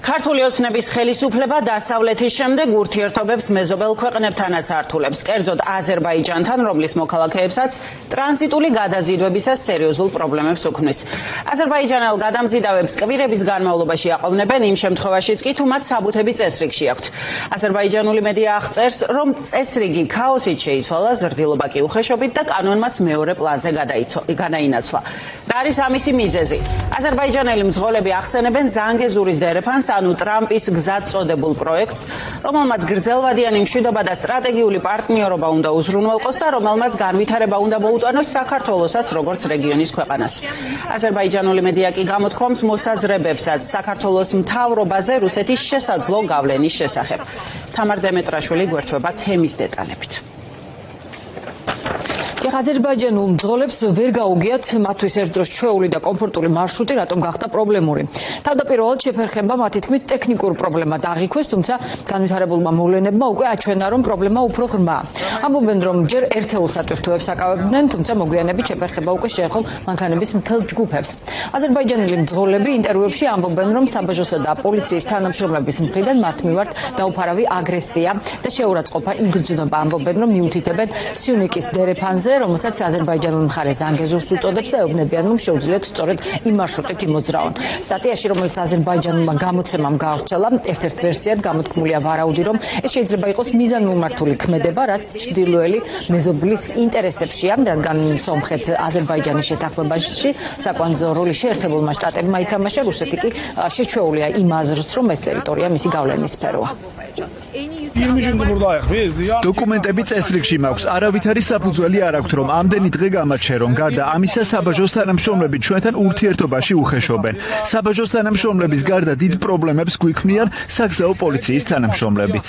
ქართული ოცნების ხელისუფლება დასავლეთის შემდეგ ურთიერთობებს მეზობელ ქვეყნებთანაც ართულებს, კერძოდ აზერბაიჯანთან, რომლის მოქალაქეებსაც ტრანზიტული გადაზიდვებისას სერიოზულ პრობლემებს უქმნის. აზერბაიჯანელ გადამზიდავებს კვირების განმავლობაში აყოვნებენ იმ შემთხვევაშიც კი, თუ მათ საბუთები წესრიგში აქვთ. აზერბაიჯანული მედია აღწერს, რომ წესრიგი ქაოსით შეიცვალა, ზრდილობა კი უხეშობით და კანონმაც მეორე პლანზე გადაინაცვლა. რა არის ამისი მიზეზი? აზერბაიჯანელი მძღოლები ახსენებენ ზანგეზურის დერეფანს, ანუ ტრამპის გზად წოდებულ პროექტს, რომელმაც გრძელვადიანი მშვიდობა და სტრატეგიული პარტნიორობა უნდა უზრუნველყოს და რომელმაც განვითარება უნდა მოუტანოს საქართველოსაც როგორც რეგიონის ქვეყანას. აზერბაიჯანული მედია კი გამოთქვამს მოსაზრებებსაც საქართველოს მთავრობაზე რუსეთის შესაძლო გავლენის შესახებ. თამარ დემეტრაშვილი გვერდება თემის დეტალებით. აზერბაიჯანულ მძღოლებს ვერ გაუგიათ მათთვის ერთდროს ჩვეული და კომფორტული მარშრუტი, რატომ გახდა პრობლემური. თავდაპირველად შეფერხება მათი თქმით ტექნიკურ პრობლემად აღიქვეს, თუმცა განვითარებულმა მოვლენებმა უკვე აჩვენა, რომ პრობლემა უფრო ღრმაა. ამბობენ, რომ ჯერ ერთეულ სატვირთოებს აკავებდნენ, თუმცა მოგვიანებით შეფერხება უკვე შეეხო მანქანების მთელ ჯგუფებს. აზერბაიჯანელი მძღოლები ინტერვიუებში ამბობენ, რომ საბაჟოსა და პოლიციის თანამშრომლების მხრიდან მათ მიმართ დაუფარავი აგრესია და შეურაცხყოფა იგრძნობა. ამბობენ, რომ მიუთითებენ სიუნიკის დერეფანზე, რომელსაც აზერბაიჯანული მხარე ზანგეზურს უწოდებს და ეუბნებიან, რომ შეუძლიათ სწორედ იმ მარშრუტით იმოძრავონ. სტატიაში, რომელიც აზერბაიჯანულმა გამოცემამ გაავრცელა, ერთ-ერთ ვერსიად გამოთქმულია ვარაუდი, რომ ეს შეიძლება იყოს მიზანმიმართული ქმედება, რაც ჩრდილოელი მეზობლის ინტერესებშია, რადგან სომხეთ აზერბაიჯანის შეთანხმებაში საკვანძო როლი შეერთებულმა შტატებმა ითამაშა, რუსეთი კი შეჩვეულია იმ აზრს, რომ ეს ტერიტორია მისი გავლენის სფეროა. დოკუმენტები წესრიგში მაქვს, არავითარი საფუძველი არ აქვთ, რომ ამდენი დღე გამაჩერონ. გარდა ამისა, საბაჟოს თანამშრომლები ჩვენთან ურთიერთობაში უხეშობენ. საბაჟოს თანამშრომლების გარდა დიდ პრობლემებს გვიქმნიან საგზაო პოლიციის თანამშრომლებიც.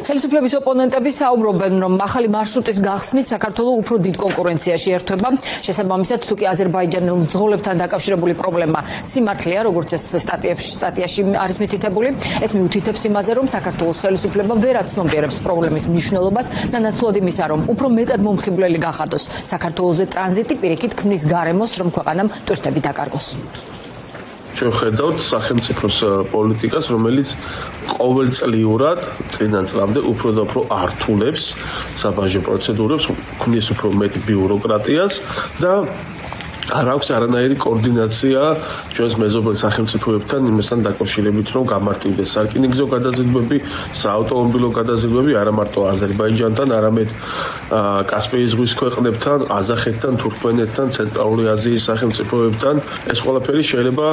ხელისუფლების ოპონენტები საუბრობენ, რომ ახალი მარშრუტის გახსნით საქართველო უფრო დიდ კონკურენციაში ერთვება. შესაბამისად, თუ კი აზერბაიჯანელ მძღოლებთან დაკავშირებული პრობლემა სიმართლეა, როგორც ეს სტატიაში არის მითითებული, ეს მიუთითებს იმაზე, რომ საქართველოს ხელისუფლება ვერ აცნობიერებს პრობლემის მნიშვნელობას და ნაცვლად იმისა, რომ უფრო მეტად მომხიბვლელი გახადოს საქართველოზე ტრანზიტი, პირიქით ქმნის გარემოს, რომ ქვეყანამ ტვირთები დაკარგოს. ჩვენ ხედავთ სახელმწიფოს პოლიტიკას, რომელიც ყოველწლიურად წინან წლამდე უფრო და უფრო ართულებს საბაჟო პროცედურებს, ქმნის უფრო მეტ ბიუროკრატიას და არ აქვს არანაირი კოორდინაცია ჩვენს მეზობელ სახელმწიფოებთან იმასთან დაკავშირებით, რომ გამარტივდეს სარკინიგზო გადაზიდვები, საავტომობილო გადაზიდვები არა მარტო აზერბაიჯანთან, არამედ კასპიის ზღვის ქვეყნებთან, ყაზახეთთან, თურქმენეთთან, ცენტრალური აზიის სახელმწიფოებთან. ეს ყველაფერი შეიძლება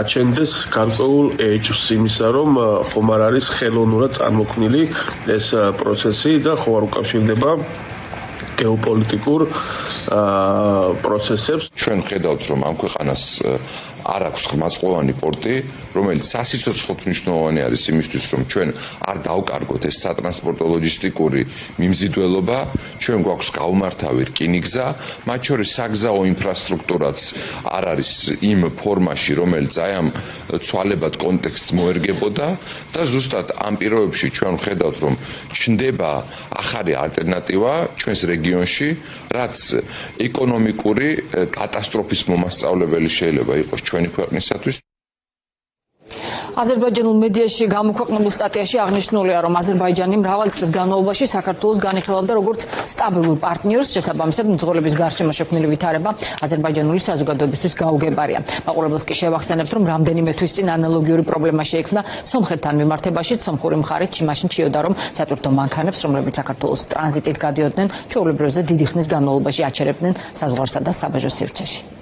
აჩენდეს გარკვეულ ეჭვს იმისა, რომ ხომ არ არის ხელოვნურად წარმოქმნილი ეს პროცესი და ხო არ უკავშირდება გეოპოლიტიკურ პროცესებს. ჩვენ ხედავთ, რომ ამ ქვეყანას არ აქვს ხმაწყლოვანი პორტი, რომელიც სასიცოცხლოდ მნიშვნელოვანი არის იმისთვის, რომ ჩვენ არ დავკარგოთ ეს სატრანსპორტო ლოჯისტიკური მიმზიდველობა, ჩვენ გვაქვს გაუმართავი რკინიგზა, მათ შორის საგზაო ინფრასტრუქტურაც არ არის იმ ფორმაში, რომელიც აი ამ ცვალებად კონტექსტს მოერგებოდა და ზუსტად ამ პირობებში ჩვენ ხედავთ, რომ ჩნდება ახალი ალტერნატივა ჩვენს რეგიონში, რაც ეკონომიკური კატასტროფის მომასწავლებელი შეიძლება იყოს ჩვენი ქვეყნისათვის. აზერბაიჯანულ მედიაში გამოქვეყნებულ სტატიაში აღნიშნულია, რომ აზერბაიჯანი მრავალი წლის განმავლობაში საქართველოს განიხილავდა როგორც სტაბილურ პარტნიორს, შესაბამისად მძღოლების გარშემო შექმნილი ვითარება აზერბაიჯანული საზოგადოებისთვის გაუგებარია. მაყურებელს კი შევახსენებთ, რომ რამდენიმე თვის წინ ანალოგიური პრობლემა შეექმნა სომხეთთან მიმართებაში, სომხური მხარე მაშინ ჭიოდა, რომ სატვირთო მანქანებს, რომლებიც საქართველოს ტრანზიტით გადიოდნენ, ჩვეულებრივზე დიდი ხნის განმავლობაში აჩერებდნენ საზღვარსა და საბაჟო სივრცეში.